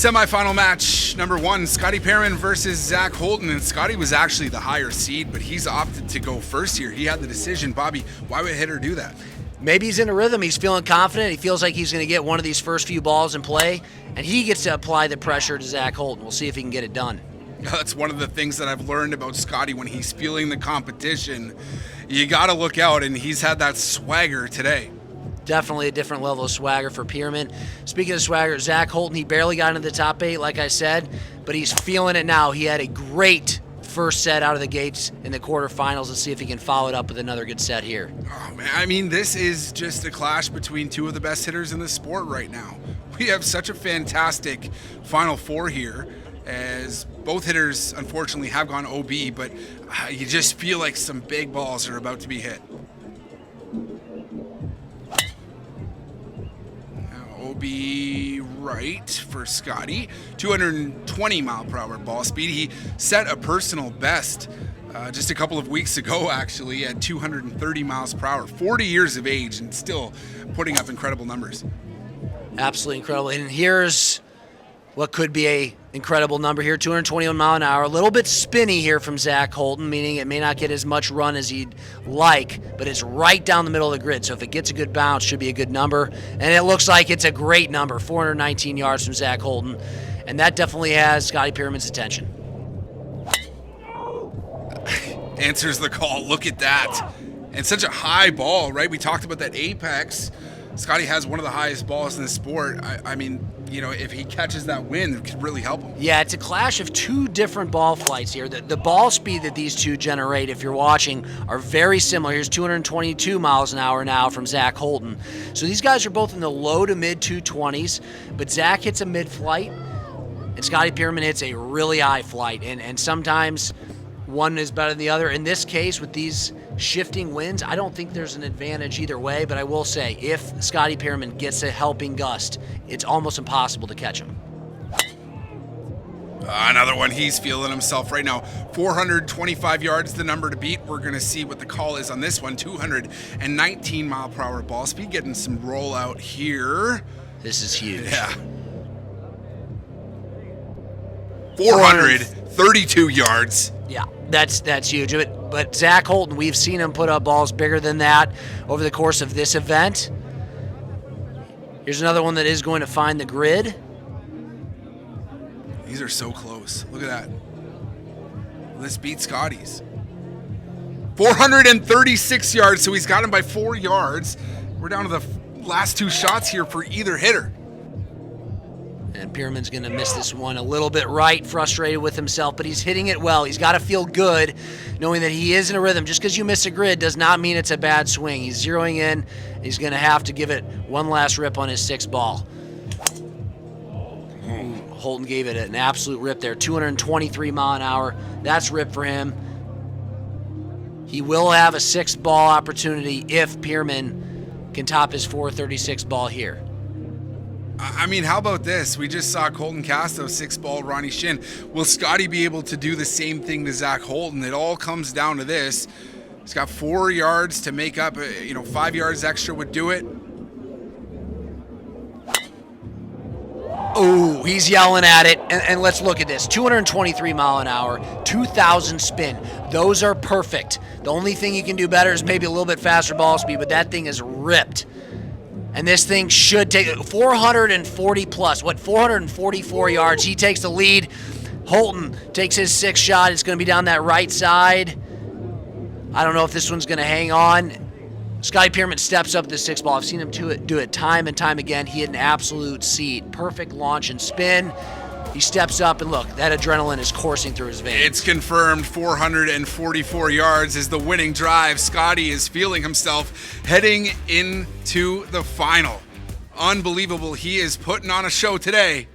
Semifinal match number 1, Scottie Pearman versus Zack Holton, and Scottie was actually the higher seed, but he's opted to go first here. He had the decision. Bobby, why would a hitter do that? Maybe he's in a rhythm. He's feeling confident. He feels like he's going to get one of these first few balls in play, and he gets to apply the pressure to Zack Holton. We'll see if he can get it done. That's one of the things that I've learned about Scottie when he's feeling the competition. You got to look out, and he's had that swagger today. Definitely a different level of swagger for Pearman. Speaking of swagger, Zack Holton, he barely got into the top 8, like I said, but he's feeling it now. He had a great first set out of the gates in the quarterfinals. Let's see if he can follow it up with another good set here. Oh, man, I mean, this is just a clash between two of the best hitters in the sport right now. We have such a fantastic Final Four here, as both hitters, unfortunately, have gone OB, but you just feel like some big balls are about to be hit. OB right for Scottie, 220 mile per hour ball speed. He set a personal best just a couple of weeks ago, actually, at 230 miles per hour. 40 years of age and still putting up incredible numbers. Absolutely incredible. And here's what could be a incredible number here, 221 mile an hour. A little bit spinny here from Zack Holton, meaning it may not get as much run as he'd like, but it's right down the middle of the grid. So if it gets a good bounce, should be a good number. And it looks like it's a great number, 419 yards from Zack Holton. And that definitely has Scottie Pearman's attention. Answers the call. Look at that. And such a high ball, right? We talked about that apex. Scottie has one of the highest balls in the sport. I mean, you know, if he catches that wind, it could really help him. Yeah, it's a clash of two different ball flights here. The ball speed that these two generate, if you're watching, are very similar. Here's 222 miles an hour now from Zack Holton. So these guys are both in the low to mid 220s, but Zack hits a mid-flight, and Scottie Pearman hits a really high flight. And sometimes one is better than the other. In this case, with these shifting winds, I don't think there's an advantage either way, but I will say, if Scottie Pearman gets a helping gust, it's almost impossible to catch him. Another one, he's feeling himself right now. 425 yards, the number to beat. We're going to see what the call is on this one. 219 mile per hour ball speed, getting some rollout here. This is huge. Yeah. 432 yards. Yeah, that's huge. But Zack Holton, we've seen him put up balls bigger than that over the course of this event. Here's another one that is going to find the grid. These are so close. Look at that. This beats Scottie's. 436 yards, so he's got him by 4 yards. We're down to the last two shots here for either hitter. And Pearman's going to miss this one a little bit right, frustrated with himself, but he's hitting it well. He's got to feel good knowing that he is in a rhythm. Just because you miss a grid does not mean it's a bad swing. He's zeroing in. He's going to have to give it one last rip on his sixth ball. Holton gave it an absolute rip there, 223 mile an hour. That's rip for him. He will have a sixth ball opportunity if Pearman can top his 436 ball here. I mean, how about this? We just saw Colton Casto 6-ball Ronnie Shin. Will Scottie be able to do the same thing to Zack Holton? It all comes down to this. He's got 4 yards to make up. 5 yards extra would do it. Oh, he's yelling at it. And let's look at this. 223 mile an hour, 2,000 spin. Those are perfect. The only thing you can do better is maybe a little bit faster ball speed, but that thing is ripped. And this thing should take 440 plus, 444 yards. He takes the lead. Holton takes his sixth shot. It's going to be down that right side. I don't know if this one's going to hang on. Scottie Pearman steps up the sixth ball. I've seen him do it time and time again. He had an absolute seat. Perfect launch and spin. He steps up, and look, that adrenaline is coursing through his veins. It's confirmed. 444 yards is the winning drive. Scottie is feeling himself heading into the final. Unbelievable. He is putting on a show today.